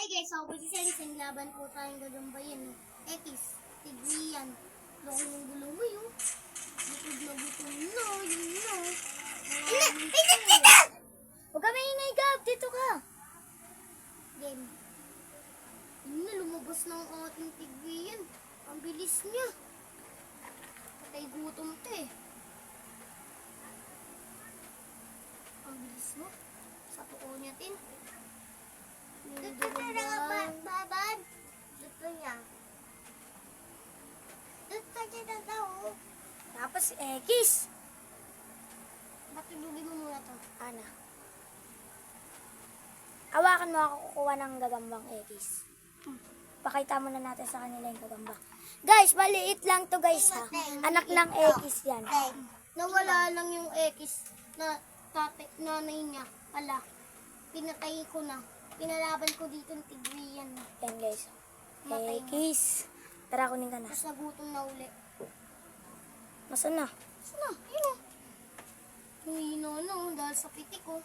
Ay guys, so isang laban po tayong gagambayan. No? Ekis, tigriyan. Loko yung gulo mo yun. Bukod na bukod no, yun no. Huwag ka maingay, Gab. Dito ka. Game. Yun na, lumabas ng ating tigriyan. Ang bilis niya. Patay gutom to eh. Ang bilis mo. Sa tuko niya tin. Dito na babad. Dito niya. Dito niya daw. Tapos, kiss. Matulugin mo muna to. Ana. Hawakan mo ako kukuha ng gagambang ekis. Pakita muna natin sa kanila yung gagamba. Guys, maliit lang to guys ha. Anak ng ekis yan. Nawala lang yung ekis na nanay niya. Ala, pinatay ko na. Pinalaban ko dito ng tigriyan. Yan guys. Matay na. Ekis. Tara, kunin ka na. Tapos nagutom na uli. Nasaan na? Saan na? Yun o. Hihino na dahil sa pitik ko.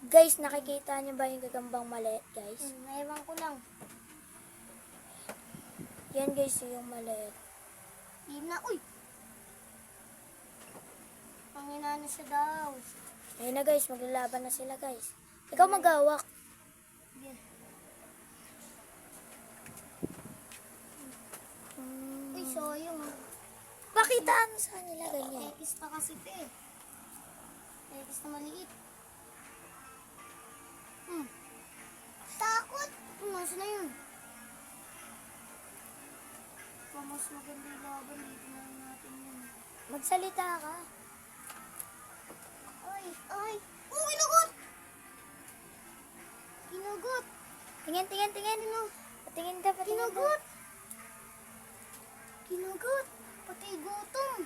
Guys, nakikita niyo ba yung gagambang maliit guys? Ewan ko lang. Yan guys, yung maliit. Yun na, uy. Pangina na siya daw. Ayun na guys, maglalaban na sila guys. Ikaw maghawak. Yeah. Hmm. Uy, sayang. Pakitaan sa kanila ganyan. Ekis pa kasi ito eh. Ekis na maliit. Takot! Nasaan na yun? Mas maganda yung laban dito na natin yun. Magsalita ka. Ay! Ay! Oh, kinugot! Kinugot! Tingin. Patingin ka. Kinugot! Kinugot! Pati gutom!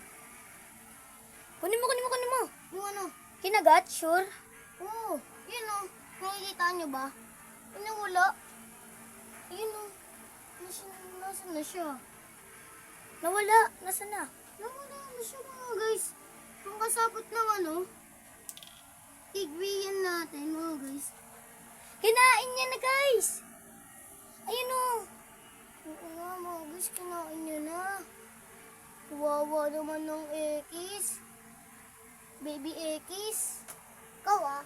Kunin mo. Yung ano? Kinagat, sure. Oo! Yun o! Nakikita nyo ba? Inawala. Ayun o. Nasaan na siya? Nawala. Nasaan na? Nawala na siya mga guys. Ang kasabot ng ano? Tigriyan natin mga guys. Kinain niya na guys. Ayun o. Oo nga mga guys, kinain niya na. Wawa naman ng ekis. Baby ekis. Ikaw ah.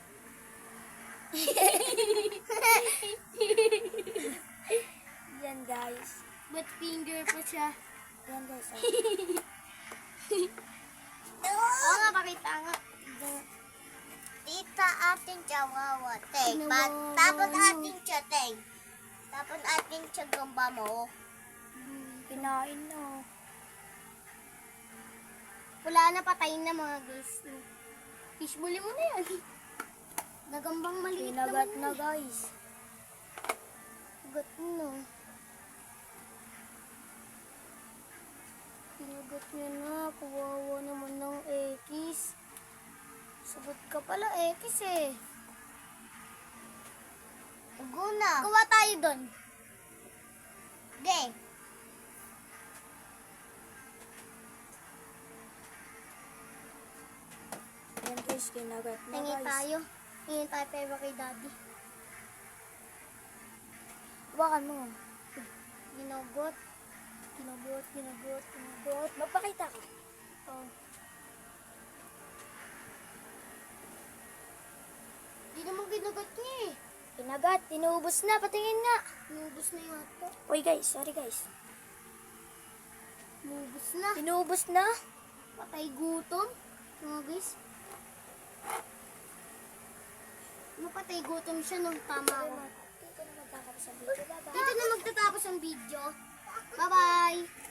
Yan guys. But finger pa siya. Yan guys. Oo nga, pakita nga. Tita ating chawawa, teng. Nawawa Tapos mo. ating siya, teng. Tapos ating siya gamba mo. Kinain na. Wala na, patayin na mga guys. Fishbully mo na yan. Nagambang maliit Kinagat naman na yun. guys. Kinagat na. Kinagat niya na. Kawawa naman ng ekis. Sagot ka pala ekis eh. Guna. Kuha tayo doon. De. Yan guys, kinagat na Tingin guys. tayo. Tingin tayo pero kay daddy. Hawakan mo. Ginugot. Ginugot. Magpakita ka. Oh. Di naman ginagat niya eh. Kinagat. Tinuubos na. Patingin nga. Inubos na yung ato. Uy guys, sorry guys. Inubos na. Tinuubos na. Patay gutom. Mga guys. Mapatay gutom siya nung tama ako. Dito na magkakapos ang video. Bye-bye. Dito na magtatapos ang video. Bye-bye!